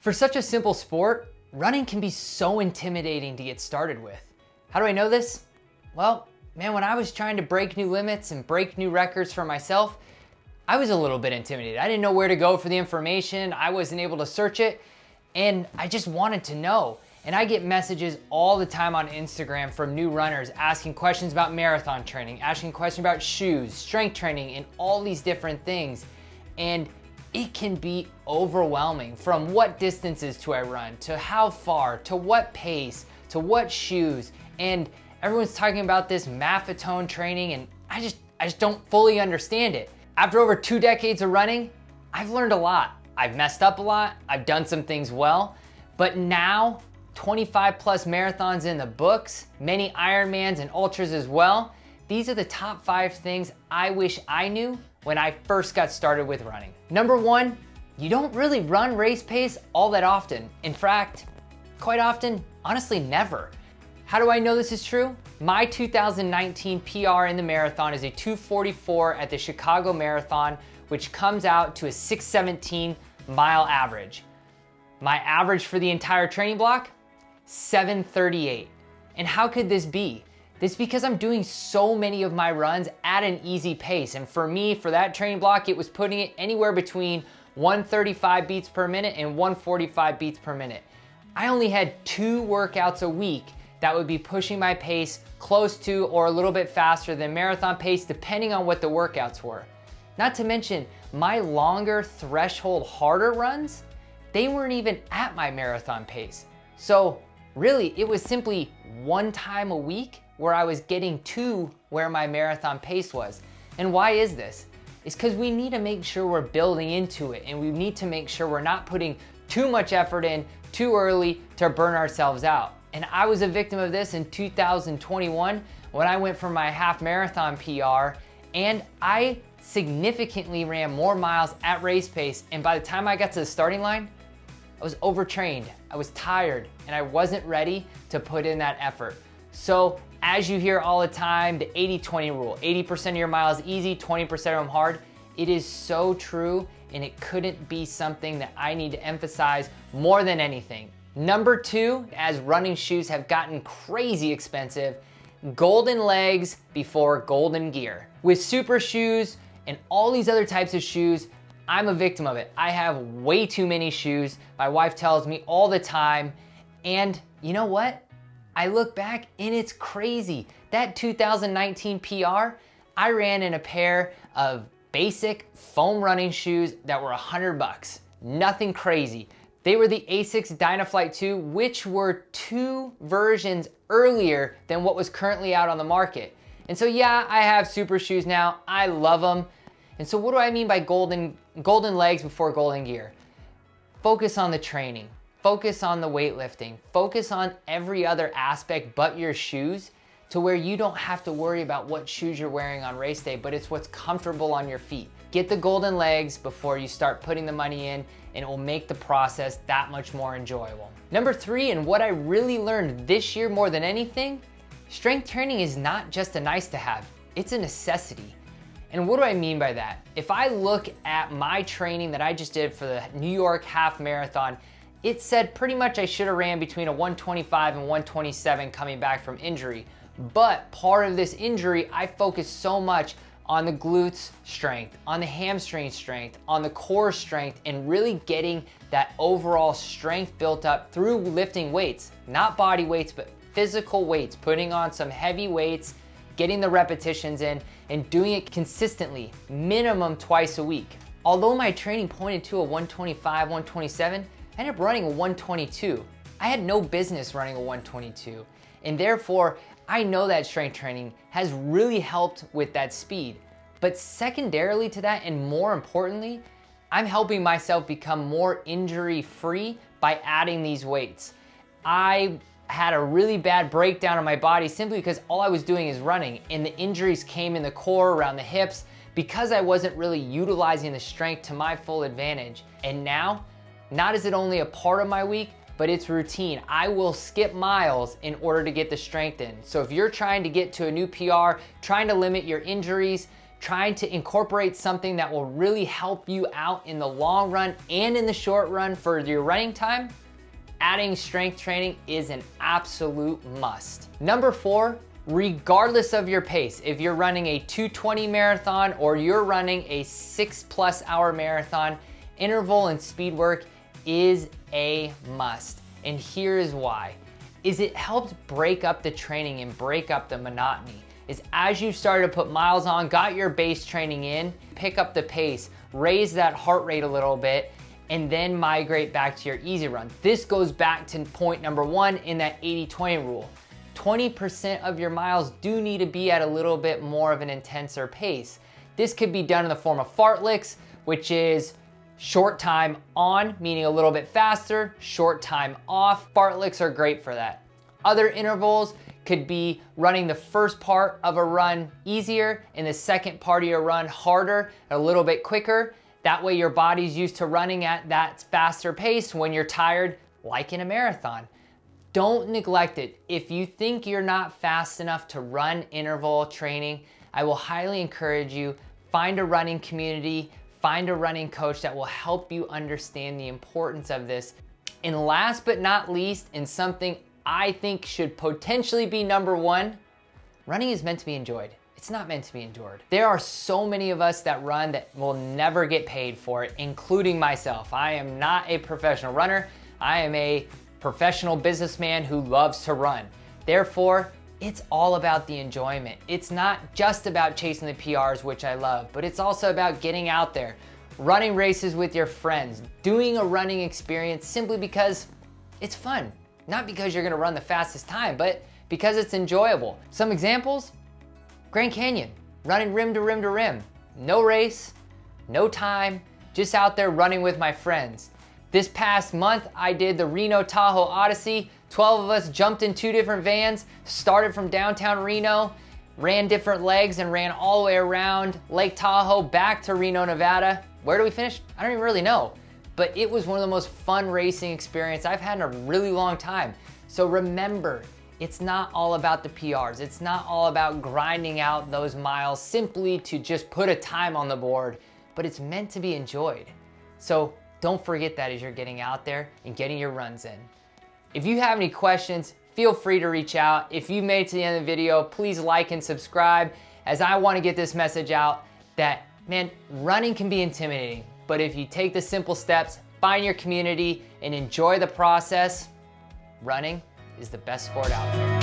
For such a simple sport, running can be so intimidating to get started with. How do I know this? Well, man, when I was trying to break new limits and break new records for myself, I was a little bit intimidated. I didn't know where to go for the information. I wasn't able to search it, and I just wanted to know. And I get messages all the time on Instagram from new runners asking questions about marathon training, asking questions about shoes, strength training, and all these different things. And it can be overwhelming, from what distances do I run, to how far, to what pace, to what shoes. And everyone's talking about this maffetone training, and I just don't fully understand it. After over 2 decades of running, I've learned a lot. I've messed up a lot, I've done some things well, but now 25 plus marathons in the books, many Ironmans and ultras as well. These are the top 5 things I wish I knew when I first got started with running. Number 1, you don't really run race pace all that often. In fact, quite often, honestly, never. How do I know this is true? My 2019 PR in the marathon is a 2:44 at the Chicago Marathon, which comes out to a 6:17 mile average. My average for the entire training block, 7:38. And how could this be? This is because I'm doing so many of my runs at an easy pace. And for me, for that training block, it was putting it anywhere between 135 beats per minute and 145 beats per minute. I only had 2 workouts a week that would be pushing my pace close to or a little bit faster than marathon pace, depending on what the workouts were. Not to mention, my longer threshold, harder runs, they weren't even at my marathon pace. So really, it was simply 1 time a week where I was getting to where my marathon pace was. And why is this? It's because we need to make sure we're building into it, and we need to make sure we're not putting too much effort in too early to burn ourselves out. And I was a victim of this in 2021 when I went for my half marathon PR, and I significantly ran more miles at race pace, and by the time I got to the starting line, I was overtrained, I was tired, and I wasn't ready to put in that effort. So as you hear all the time, the 80-20 rule, 80% of your miles easy, 20% of them hard, it is so true, and it couldn't be something that I need to emphasize more than anything. Number 2, as running shoes have gotten crazy expensive, golden legs before golden gear. With super shoes and all these other types of shoes, I'm a victim of it. I have way too many shoes. My wife tells me all the time, and you know what? I look back and it's crazy. That 2019 PR, I ran in a pair of basic foam running shoes that were $100. Nothing crazy. They were the Asics Dynaflight 2, which were 2 versions earlier than what was currently out on the market. And so yeah, I have super shoes now. I love them. And so what do I mean by golden legs before golden gear? Focus on the training. Focus on the weightlifting. Focus on every other aspect but your shoes, to where you don't have to worry about what shoes you're wearing on race day, but it's what's comfortable on your feet. Get the golden legs before you start putting the money in, and it will make the process that much more enjoyable. Number 3, and what I really learned this year more than anything, strength training is not just a nice to have, it's a necessity. And what do I mean by that? If I look at my training that I just did for the New York Half Marathon, it said pretty much I should have ran between a 125 and 127 coming back from injury. But part of this injury, I focused so much on the glutes strength, on the hamstring strength, on the core strength, and really getting that overall strength built up through lifting weights, not body weights, but physical weights, putting on some heavy weights, getting the repetitions in, and doing it consistently, minimum twice a week. Although my training pointed to a 125, 127, I ended up running a 122. I had no business running a 122, and therefore, I know that strength training has really helped with that speed. But secondarily to that, and more importantly, I'm helping myself become more injury-free by adding these weights. I had a really bad breakdown of my body simply because all I was doing is running, and the injuries came in the core, around the hips, because I wasn't really utilizing the strength to my full advantage. And now, not is it only a part of my week, but it's routine. I will skip miles in order to get the strength in. So if you're trying to get to a new PR, trying to limit your injuries, trying to incorporate something that will really help you out in the long run and in the short run for your running time, adding strength training is an absolute must. Number 4, regardless of your pace, if you're running a 2:20 marathon or you're running a 6+ hour marathon, interval and speed work is a must. And here is why. It helps break up the training and break up the monotony. As you started to put miles on, got your base training in, pick up the pace, raise that heart rate a little bit, and then migrate back to your easy run. This goes back to point number 1 in that 80-20 rule. 20% of your miles do need to be at a little bit more of an intenser pace. This could be done in the form of fartleks, which is short time on, meaning a little bit faster, short time off. Fartleks are great for that. Other intervals could be running the first part of a run easier and the second part of your run harder, a little bit quicker. That way your body's used to running at that faster pace when you're tired, like in a marathon. Don't neglect it. If you think you're not fast enough to run interval training, I will highly encourage you, find a running community, find a running coach that will help you understand the importance of this. And last but not least, and something I think should potentially be number 1, running is meant to be enjoyed. It's not meant to be endured. There are so many of us that run that will never get paid for it, including myself. I am not a professional runner. I am a professional businessman who loves to run. Therefore, it's all about the enjoyment. It's not just about chasing the PRs, which I love, but it's also about getting out there, running races with your friends, doing a running experience simply because it's fun. Not because you're gonna run the fastest time, but because it's enjoyable. Some examples, Grand Canyon, running rim to rim to rim. No race, no time, just out there running with my friends. This past month, I did the Reno Tahoe Odyssey. 12 of us jumped in 2 different vans, started from downtown Reno, ran different legs and ran all the way around Lake Tahoe back to Reno, Nevada. Where do we finish? I don't even really know. But it was one of the most fun racing experiences I've had in a really long time. So remember, it's not all about the PRs. It's not all about grinding out those miles simply to just put a time on the board, but it's meant to be enjoyed. So don't forget that as you're getting out there and getting your runs in. If you have any questions, feel free to reach out. If you made it to the end of the video, please like and subscribe, as I want to get this message out that, man, running can be intimidating. But if you take the simple steps, find your community, and enjoy the process, running is the best sport out there.